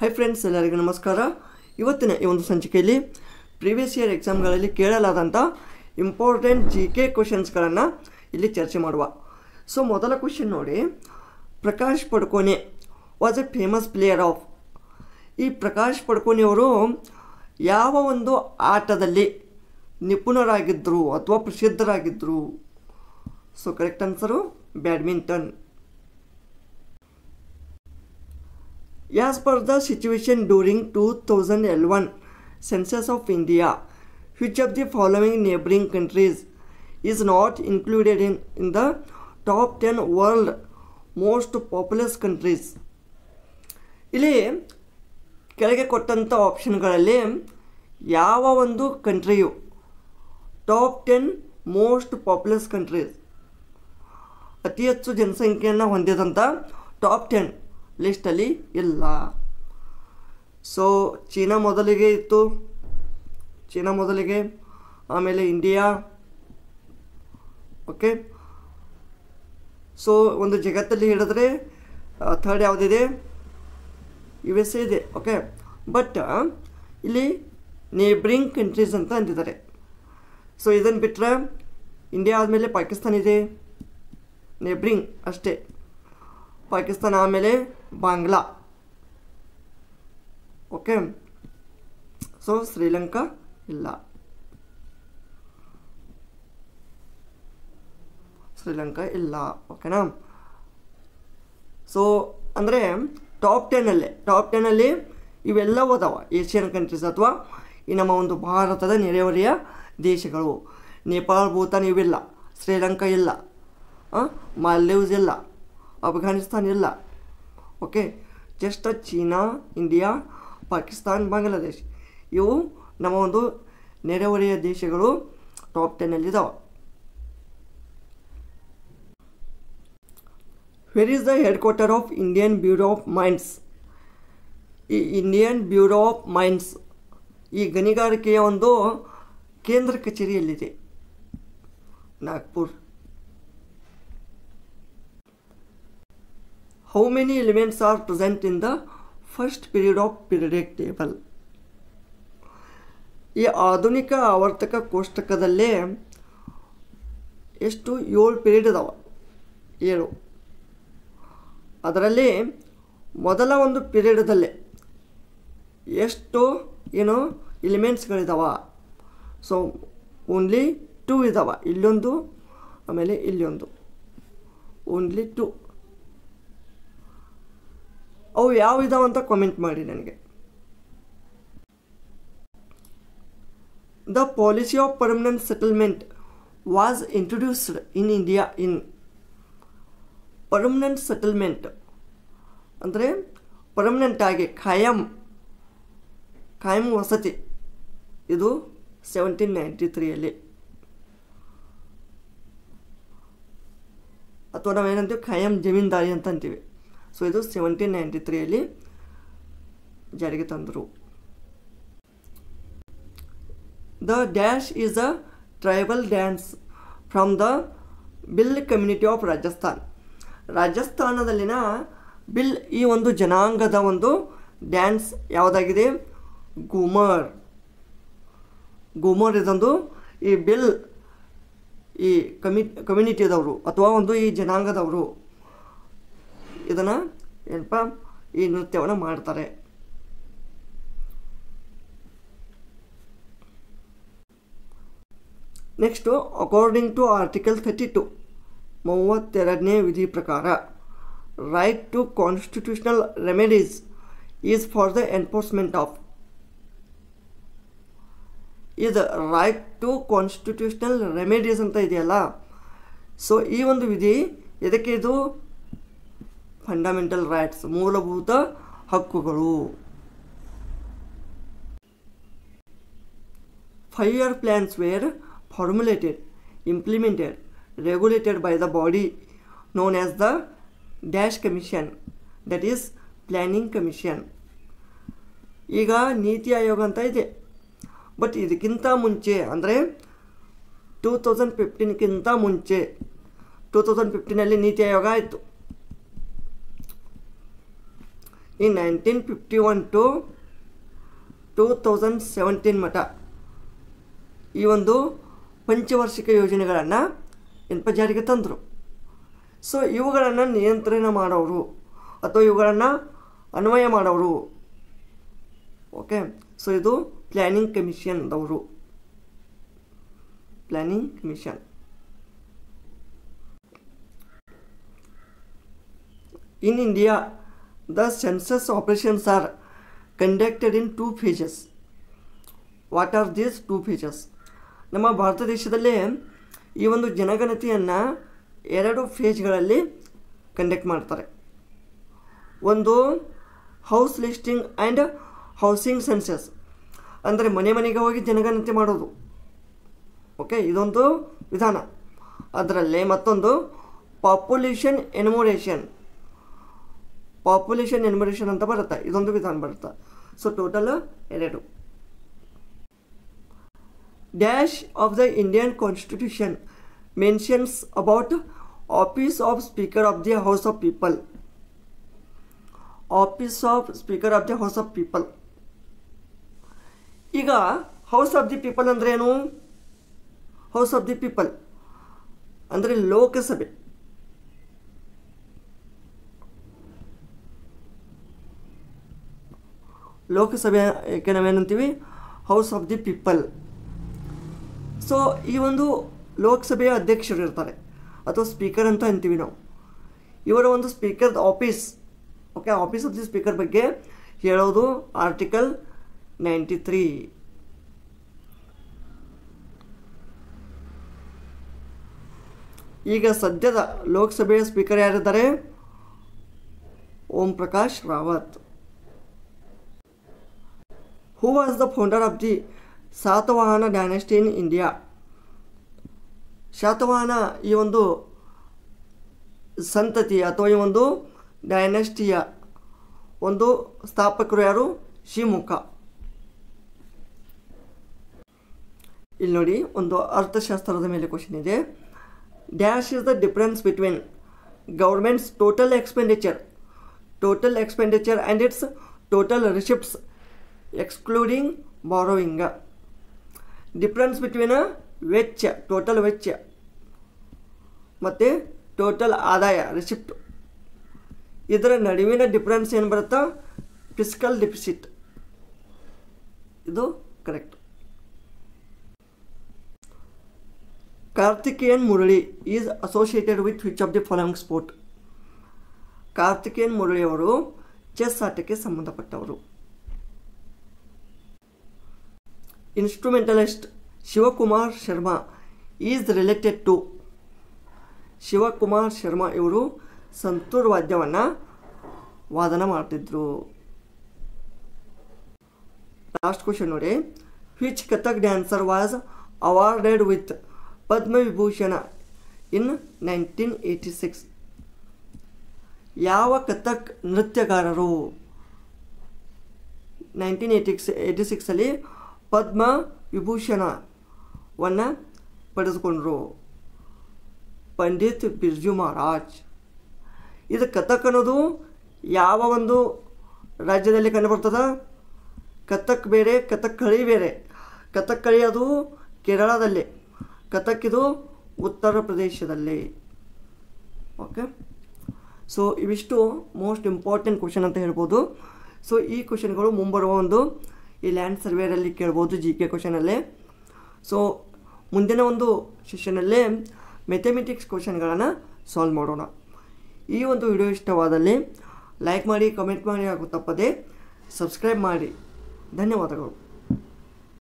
Hi friends, ಎಲ್ಲರಿಗೂ ನಮಸ್ಕಾರ. ಇವತ್ತಿನ ಈ ಒಂದು ಸಂಚಿಕೆಯಲ್ಲಿ ಪ್ರೀವಿಯಸ್ ಇಯರ್ ಎಕ್ಸಾಮ್ಗಳಲ್ಲಿ ಕೇಳಲಾದಂಥ ಇಂಪಾರ್ಟೆಂಟ್ GK ಕ್ವೆಶನ್ಸ್ಗಳನ್ನು ಇಲ್ಲಿ ಚರ್ಚೆ ಮಾಡುವ. ಸೊ ಮೊದಲ ಕ್ವೆಶನ್ ನೋಡಿ, Prakash Padukone was a famous player of. ಈ ಪ್ರಕಾಶ್ ಪಡುಕೋಣೆಯವರು ಯಾವ ಒಂದು ಆಟದಲ್ಲಿ ನಿಪುಣರಾಗಿದ್ದರು ಅಥವಾ ಪ್ರಸಿದ್ಧರಾಗಿದ್ದರು? So correct answer badminton. As per the situation during 2011 census of India, which of the following neighboring countries is not included in the top 10 world most populous countries? ಇಲ್ಲಿ ಕೆಳಗೆ ಕೊಟ್ಟಂಥ ಆಪ್ಷನ್ಗಳಲ್ಲಿ ಯಾವ ಒಂದು ಕಂಟ್ರಿಯು ಟಾಪ್ 10 ಮೋಸ್ಟ್ ಪಾಪ್ಯುಲಸ್ ಕಂಟ್ರೀಸ್, ಅತಿ ಹೆಚ್ಚು ಜನಸಂಖ್ಯೆಯನ್ನು ಹೊಂದಿದಂಥ top 10 ಲಿಸ್ಟಲ್ಲಿ ಇಲ್ಲ. So China ಮೊದಲಿಗೆ ಇತ್ತು, ಆಮೇಲೆ ಇಂಡಿಯಾ. ಓಕೆ, ಸೊ ಒಂದು ಜಗತ್ತಲ್ಲಿ ಹೇಳಿದ್ರೆ ಥರ್ಡ್ ಯಾವುದಿದೆ? USA ಇದೆ. ಓಕೆ, ಬಟ್ ಇಲ್ಲಿ ನೇಬ್ರಿಂಗ್ ಕಂಟ್ರೀಸ್ ಅಂತ ಅಂತಿದ್ದಾರೆ. ಸೊ ಇದನ್ನು ಬಿಟ್ಟರೆ ಇಂಡಿಯಾ ಆದಮೇಲೆ ಪಾಕಿಸ್ತಾನ ಇದೆ, ನೇಬ್ರಿಂಗ್ ಅಷ್ಟೇ. ಪಾಕಿಸ್ತಾನ ಆಮೇಲೆ ಬಾಂಗ್ಲಾ. ಓಕೆ, ಸೊ ಶ್ರೀಲಂಕಾ ಇಲ್ಲ. ಓಕೆನಾ? ಸೊ ಅಂದರೆ ಟಾಪ್ 10ಅಲ್ಲಿ ಇವೆಲ್ಲವೂ ಅದಾವ ಏಷ್ಯನ್ ಕಂಟ್ರೀಸ್ ಅಥವಾ ಈ ನಮ್ಮ ಒಂದು ಭಾರತದ ನೆರೆಹೊರೆಯ ದೇಶಗಳು. ನೇಪಾಳ, ಭೂತಾನ್ ಇವಿಲ್ಲ, ಶ್ರೀಲಂಕಾ ಇಲ್ಲ, ಮಾಲ್ದೀವ್ಸ್ ಇಲ್ಲ, ಅಫ್ಘಾನಿಸ್ತಾನ್ ಇಲ್ಲ. Okay, just China, India, Pakistan, Bangladesh ಇವು ನಮ್ಮ ಒಂದು ನೆರೆಹೊರೆಯ ದೇಶಗಳು ಟಾಪ್ 10ನಲ್ಲಿದ್ದಾವೆ. Where is the head quarter of Indian Bureau of Mines? ಈ ಇಂಡಿಯನ್ ಬ್ಯೂರೋ ಆಫ್ ಮೈನ್ಸ್ ಈ ಗಣಿಗಾರಿಕೆಯ ಒಂದು ಕೇಂದ್ರ ಕಚೇರಿಯಲ್ಲಿದೆ, Nagpur. How many elements are present in the first period of periodic table? ಈ ಆಧುನಿಕ ಆವರ್ತಕ ಕೋಷ್ಟಕದಲ್ಲೇ ಎಷ್ಟು 7 ಪೀರಿಯಡ್ ಇದಾವೆ, 7. ಅದರಲ್ಲಿ ಮೊದಲ ಒಂದು ಪೀರಿಯಡಲ್ಲೇ ಎಷ್ಟು ಎಲಿಮೆಂಟ್ಸ್ಗಳಿದಾವ? ಸೊ ಓನ್ಲಿ 2 ಇದಾವೆ, ಇಲ್ಲೊಂದು ಆಮೇಲೆ ಇಲ್ಲೊಂದು, ಓನ್ಲಿ 2. ಅವು ಯಾವ ಇದಾವಂತ ಕಾಮೆಂಟ್ ಮಾಡಿ ನನಗೆ. The policy of permanent settlement was introduced in India in. Permanent settlement ಅಂದರೆ ಪರ್ಮನೆಂಟ್ ಆಗಿ ಖಾಯಂ ವಸತಿ, ಇದು 1793 ಅಥವಾ ನಾವೇನಂತೀವಿ ಖಾಯಂ ಜಮೀನ್ದಾರಿ ಅಂತ ಅಂತೀವಿ. ಸೊ ಇದು 1793 ಜಾರಿಗೆ ತಂದರು. The dash is a tribal dance from the Bhil community of Rajasthan. ರಾಜಸ್ಥಾನದಲ್ಲಿನ ಬಿಲ್ ಈ ಒಂದು ಜನಾಂಗದ ಒಂದು ಡ್ಯಾನ್ಸ್ ಯಾವುದಾಗಿದೆ? ಘೂಮರ್. ಇದೊಂದು ಈ ಬಿಲ್ ಈ ಕಮ್ಯುನಿಟಿದವರು ಅಥವಾ ಒಂದು ಈ ಜನಾಂಗದವರು ಇದನ್ನು ಈ ನೃತ್ಯವನ್ನು ಮಾಡ್ತಾರೆ. ನೆಕ್ಸ್ಟು, ಅಕಾರ್ಡಿಂಗ್ ಟು ಆರ್ಟಿಕಲ್ 32 32ನೇ ವಿಧಿ ಪ್ರಕಾರ, right to constitutional remedies is for the enforcement of. ಇದು ರೈಟ್ ಟು ಕಾನ್ಸ್ಟಿಟ್ಯೂಷನಲ್ ರೆಮಿಡೀಸ್ ಅಂತ ಇದೆಯಲ್ಲ, ಸೊ ಈ ಒಂದು ವಿಧಿ ಇದಕ್ಕೆ ಇದು ಫಂಡಮೆಂಟಲ್ ರೈಟ್ಸ್, ಮೂಲಭೂತ ಹಕ್ಕುಗಳು. 5-year plans were formulated, implemented, regulated by the body known as the Dash Commission, that is Planning Commission. ಈಗ ನೀತಿ ಆಯೋಗ ಅಂತ ಇದೆ, ಬಟ್ ಇದಕ್ಕಿಂತ ಮುಂಚೆ ಅಂದರೆ 2015ಕ್ಕಿಂತ ಮುಂಚೆ 2015ನಲ್ಲಿ ನೀತಿ ಆಯೋಗ ಆಯಿತು. ಈ 1951 ಟು 2017 ಮಟ್ಟ ಈ ಒಂದು ಪಂಚವಾರ್ಷಿಕ ಯೋಜನೆಗಳನ್ನು ಏನಪ್ಪ ಜಾರಿಗೆ ತಂದರು. ಸೊ ಇವುಗಳನ್ನು ನಿಯಂತ್ರಣ ಮಾಡೋರು ಅಥವಾ ಇವುಗಳನ್ನು ಅನ್ವಯ ಮಾಡೋರು. ಓಕೆ, ಸೊ ಇದು ಪ್ಲ್ಯಾನಿಂಗ್ ಕಮಿಷನ್ದವರು. Planning commission. In India, the census operations are conducted in 2 phases. What are these 2 phases? ನಮ್ಮ ಭಾರತ ದೇಶದಲ್ಲಿ ಈ ಒಂದು ಜನಗಣತಿಯನ್ನು 2 ಫೇಜ್ಗಳಲ್ಲಿ ಕಂಡಕ್ಟ್ ಮಾಡ್ತಾರೆ. ಒಂದು house listing and housing census, ಅಂದರೆ ಮನೆ ಮನೆಗೆ ಹೋಗಿ ಜನಗಣತಿ ಮಾಡೋದು. ಓಕೆ, ಇದೊಂದು ವಿಧಾನ. ಅದರಲ್ಲೇ ಮತ್ತೊಂದು ಪಾಪ್ಯುಲೇಷನ್ ಎನ್ಯುಮರೇಷನ್ ಅಂತ ಬರುತ್ತೆ, ಇದೊಂದು ವಿಧಾನ ಬರುತ್ತೆ. So total 2. Dash of the Indian Constitution mentions about office of Speaker of the House of People. Office of Speaker of the House of People. ಈಗ ಹೌಸ್ ಆಫ್ ದಿ ಪೀಪಲ್ ಅಂದರೆ ಏನು? House of the People ಅಂದರೆ ಲೋಕಸಭೆ. ಲೋಕಸಭೆಗೆ ನಾವೇನಂತೀವಿ? House of the People. ಸೊ ಈ ಒಂದು ಲೋಕಸಭೆಯ ಅಧ್ಯಕ್ಷರು ಇರ್ತಾರೆ ಅಥವಾ ಸ್ಪೀಕರ್ ಅಂತ ಅಂತೀವಿ ನಾವು. ಇವರ ಒಂದು speaker office. Okay, office of the speaker ಬಗ್ಗೆ ಹೇಳೋದು ಆರ್ಟಿಕಲ್ 93. ಈಗ ಸದ್ಯದ ಲೋಕಸಭೆಯ ಸ್ಪೀಕರ್ ಯಾರಿದ್ದಾರೆ? Om Prakash Rawat. Who was the founder of the Satavahana dynasty in India? Satavahana ಈ ಒಂದು ಸಂತತಿ ಅಥವಾ ಈ ಒಂದು ಡೈನೆಸ್ಟಿಯ ಒಂದು ಸ್ಥಾಪಕರು ಯಾರು? ಶಿವಮೊಗ್ಗ. ಇಲ್ಲಿ ನೋಡಿ, ಒಂದು ಅರ್ಥಶಾಸ್ತ್ರದ ಮೇಲೆ ಕ್ವಶನ್ ಇದೆ. Dash is the difference between governments total expenditure and it's total receipts excluding borrowing. Difference between ವೆಚ್ಚ, ಟೋಟಲ್ ವೆಚ್ಚ ಮತ್ತು ಟೋಟಲ್ ಆದಾಯ ರಿಸಿಪ್ಟ್. ಇದರ ನಡುವಿನ ಡಿಫ್ರೆನ್ಸ್ ಏನು ಬರುತ್ತಾ? Fiscal deficit. ಇದು correct. Karthikeyan Murali is associated with which of the following sport? Karthikeyan ಮುರಳಿಯವರು ಚೆಸ್ ಆಟಕ್ಕೆ ಸಂಬಂಧಪಟ್ಟವರು. Instrumentalist Shivkumar Sharma is related to? Shivkumar Sharma ಇವರು ಸಂತೂರ್ ವಾದ್ಯವನ್ನು ವಾದನ ಮಾಡ್ತಿದ್ರು. ಲಾಸ್ಟ್ ಕ್ವಶನ್ ನೋಡಿ. Which Kathak dancer was awarded with Padma Vibhushan in 1986? ಯಾವ ಕಥಕ್ ನೃತ್ಯಗಾರರು 1986 ಪದ್ಮ ವಿಭೂಷಣವನ್ನು ಪಡೆದುಕೊಂಡರು? ಪಂಡಿತ್ ಬಿರ್ಜು ಮಹಾರಾಜ್. ಇದು ಕಥಕ್ ಅನ್ನೋದು ಯಾವ ಒಂದು ರಾಜ್ಯದಲ್ಲಿ ಕಂಡುಬರ್ತದ? ಕಥಕ್ ಬೇರೆ, ಕಥಕ್ಕಳಿ ಬೇರೆ. ಕಥಕ್ಕಳಿ ಅದು ಕೇರಳದಲ್ಲಿ, ಕಥಕ್ ಇದು ಉತ್ತರ ಪ್ರದೇಶದಲ್ಲಿ. ಓಕೆ, ಸೊ ಇವಿಷ್ಟು ಮೋಸ್ಟ್ ಇಂಪಾರ್ಟೆಂಟ್ ಕ್ವಶನ್ ಅಂತ ಹೇಳ್ಬೋದು. ಸೊ ಈ ಕ್ವಶನ್ಗಳು ಮುಂಬರುವ ಒಂದು ಈ ಲ್ಯಾಂಡ್ ಸರ್ವೇರಲ್ಲಿ ಕೇಳ್ಬೋದು, GK ಕ್ವಶನಲ್ಲೇ. ಸೊ ಮುಂದಿನ ಒಂದು ಸೆಷನಲ್ಲೇ ಮೆಥಮೆಟಿಕ್ಸ್ ಕ್ವಶನ್ಗಳನ್ನು ಸಾಲ್ವ್ ಮಾಡೋಣ. ಈ ಒಂದು ವಿಡಿಯೋ ಇಷ್ಟವಾದಲ್ಲಿ ಲೈಕ್ ಮಾಡಿ, ಕಮೆಂಟ್ ಮಾಡಿ ಹಾಗೂ ತಪ್ಪದೆ ಸಬ್ಸ್ಕ್ರೈಬ್ ಮಾಡಿ. ಧನ್ಯವಾದಗಳು.